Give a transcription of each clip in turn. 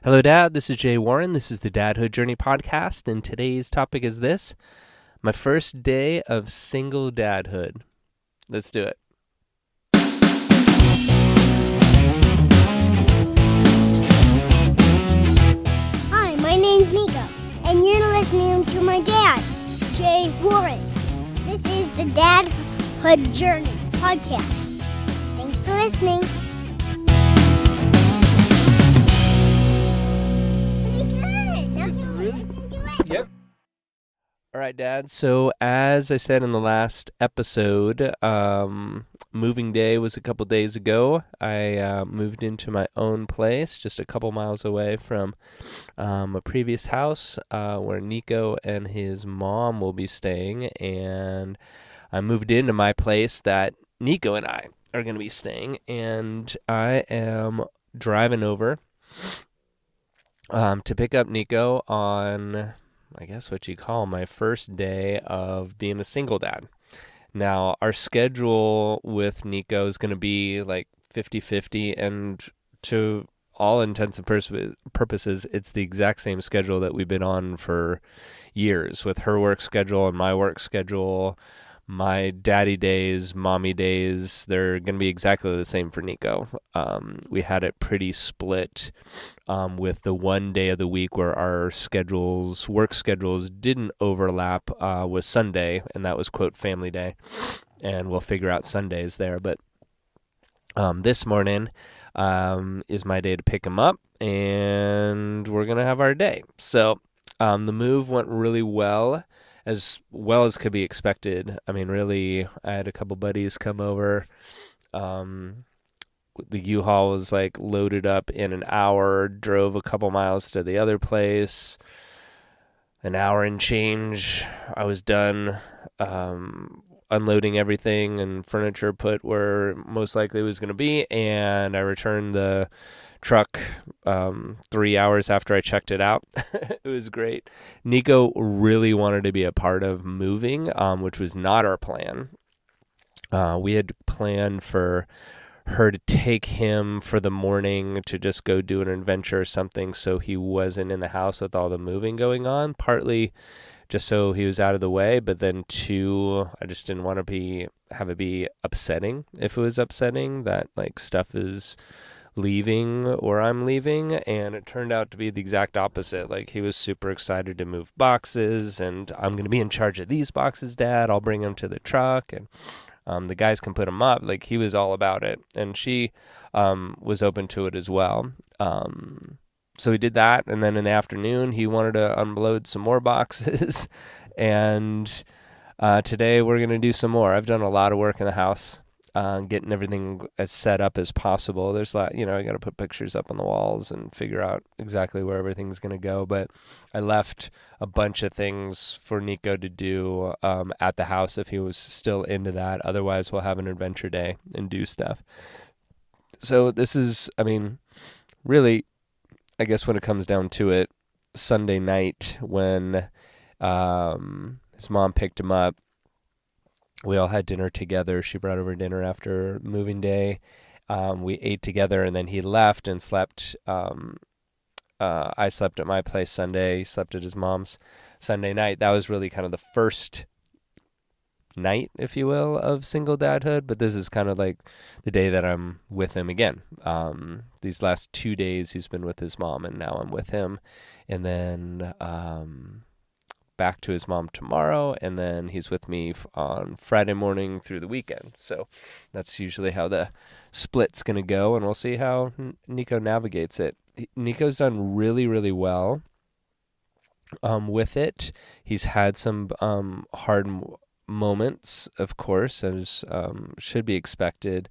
Hello, Dad. This is Jay Warren. This is the Dadhood Journey podcast, and today's topic is this: my first day of single dadhood. Let's do it. Hi, my name's Niko, and you're listening to my dad, Jay Warren. This is the Dadhood Journey podcast. Thanks for listening. Pretty good. Now can we listen to it? Yep. All right, Dad. So, as I said in the last episode, moving day was a couple days ago. I moved into my own place just a couple miles away from a previous house where Niko and his mom will be staying. And I moved into my place that Niko and I are going to be staying. And I am driving over to pick up Niko on, I guess what you call my first day of being a single dad. Now, our schedule with Niko is going to be like 50-50, and to all intents and purposes, it's the exact same schedule that we've been on for years, with her work schedule and my work schedule. My daddy days, mommy days, they're going to be exactly the same for Niko. We had it pretty split with the one day of the week where our work schedules didn't overlap was Sunday, and that was, quote, family day. And we'll figure out Sundays there. But this morning is my day to pick him up, and we're going to have our day. So the move went really well as could be expected. I mean, really, I had a couple buddies come over. The U-Haul was like loaded up in an hour, drove a couple miles to the other place. An hour and change, I was done unloading everything and furniture put where most likely it was going to be, and I returned the truck 3 hours after I checked it out. It was great. Niko really wanted to be a part of moving, which was not our plan. We had planned for her to take him for the morning to just go do an adventure or something, so he wasn't in the house with all the moving going on, partly just so he was out of the way, but then two, I just didn't want to have it be upsetting. If it was upsetting that like stuff is leaving or I'm leaving, and it turned out to be the exact opposite. Like, he was super excited to move boxes, and I'm going to be in charge of these boxes, Dad. I'll bring them to the truck, and the guys can put them up. Like, he was all about it, and she was open to it as well. So we did that, and then in the afternoon, he wanted to unload some more boxes, and today we're going to do some more. I've done a lot of work in the house, getting everything as set up as possible. There's I got to put pictures up on the walls and figure out exactly where everything's going to go. But I left a bunch of things for Niko to do at the house if he was still into that. Otherwise, we'll have an adventure day and do stuff. So this is, really, I guess when it comes down to it, Sunday night when his mom picked him up, we all had dinner together. She brought over dinner after moving day. We ate together, and then he left and slept. I slept at my place Sunday. He slept at his mom's Sunday night. That was really kind of the first night, if you will, of single dadhood. But this is kind of like the day that I'm with him again. These last 2 days he's been with his mom, and now I'm with him. And then back to his mom tomorrow, and then he's with me on Friday morning through the weekend. So that's usually how the split's going to go, and we'll see how Niko navigates it. Niko's done really, really well with it. He's had some hard moments, of course, as should be expected.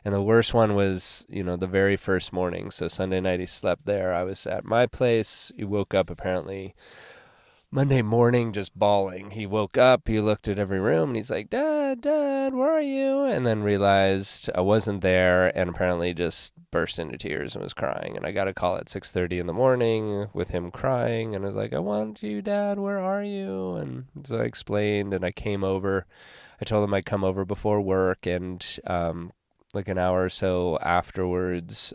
And the worst one was, the very first morning. So Sunday night he slept there. I was at my place. He woke up apparently Monday morning just bawling. He woke up, he looked at every room, and he's like, Dad, where are you? And then realized I wasn't there, and apparently just burst into tears and was crying. And I got a call at 6:30 in the morning with him crying, and I was like, I want you, Dad, where are you? And so I explained, and I came over. I told him I'd come over before work, and like an hour or so afterwards,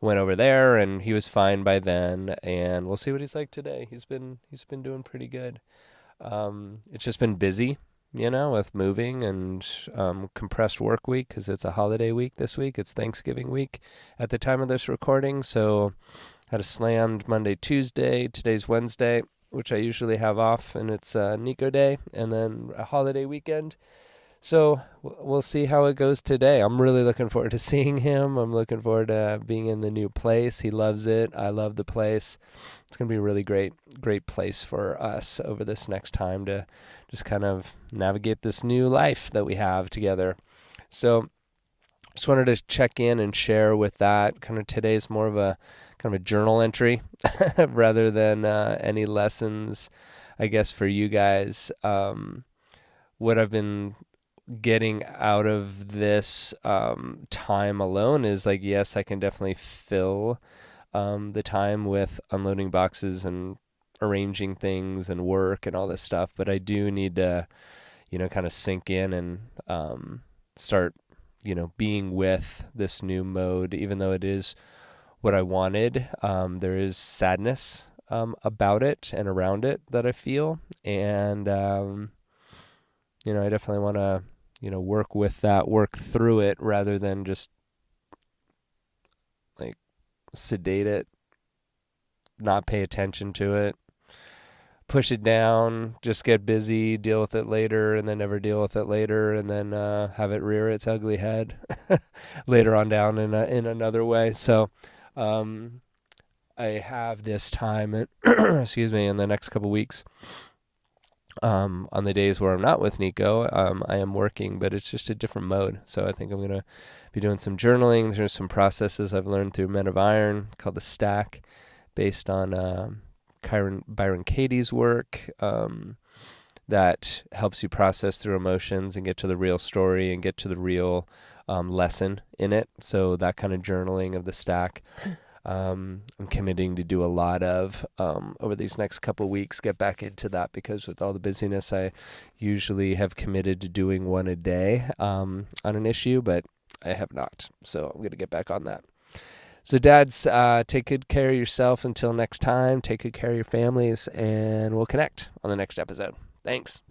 went over there, and he was fine by then. And we'll see what he's like today. He's been doing pretty good. It's just been busy, with moving and compressed work week because it's a holiday week this week. It's Thanksgiving week at the time of this recording. So had a slammed Monday, Tuesday. Today's Wednesday, which I usually have off, and it's Niko Day, and then a holiday weekend. So we'll see how it goes today. I'm really looking forward to seeing him. I'm looking forward to being in the new place. He loves it. I love the place. It's going to be a really great place for us over this next time to just kind of navigate this new life that we have together. So just wanted to check in and share with that. Kind of today's more of a kind of a journal entry rather than any lessons, I guess, for you guys. What I've been getting out of this time alone is like, yes, I can definitely fill the time with unloading boxes and arranging things and work and all this stuff, but I do need to, kind of sink in and start, being with this new mode, even though it is what I wanted. There is sadness about it and around it that I feel, and I definitely want to work with that, work through it, rather than just like sedate it, not pay attention to it, push it down, just get busy, deal with it later, and then never deal with it later, and then have it rear its ugly head later on down in another way. So I have this time, excuse me, in the next couple weeks. On the days where I'm not with Niko, I am working, but it's just a different mode. So I think I'm going to be doing some journaling. There's some processes I've learned through Men of Iron called the Stack, based on Byron Katie's work, that helps you process through emotions and get to the real story and get to the real lesson in it. So that kind of journaling of the Stack, I'm committing to do a lot of over these next couple of weeks, get back into that, because with all the busyness, I usually have committed to doing one a day on an issue, but I have not. So I'm going to get back on that. So dads, take good care of yourself until next time. Take good care of your families, and we'll connect on the next episode. Thanks.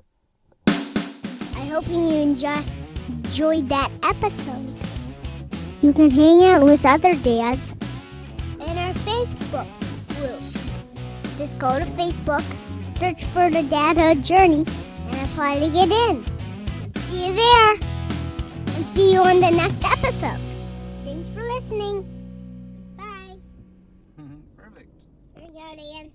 I hope you enjoyed that episode. You can hang out with other dads in our Facebook group. Just go to Facebook, search for the Dadhood Journey, and apply to get in. See you there, and see you on the next episode. Thanks for listening. Bye. Perfect. There you go, Dan.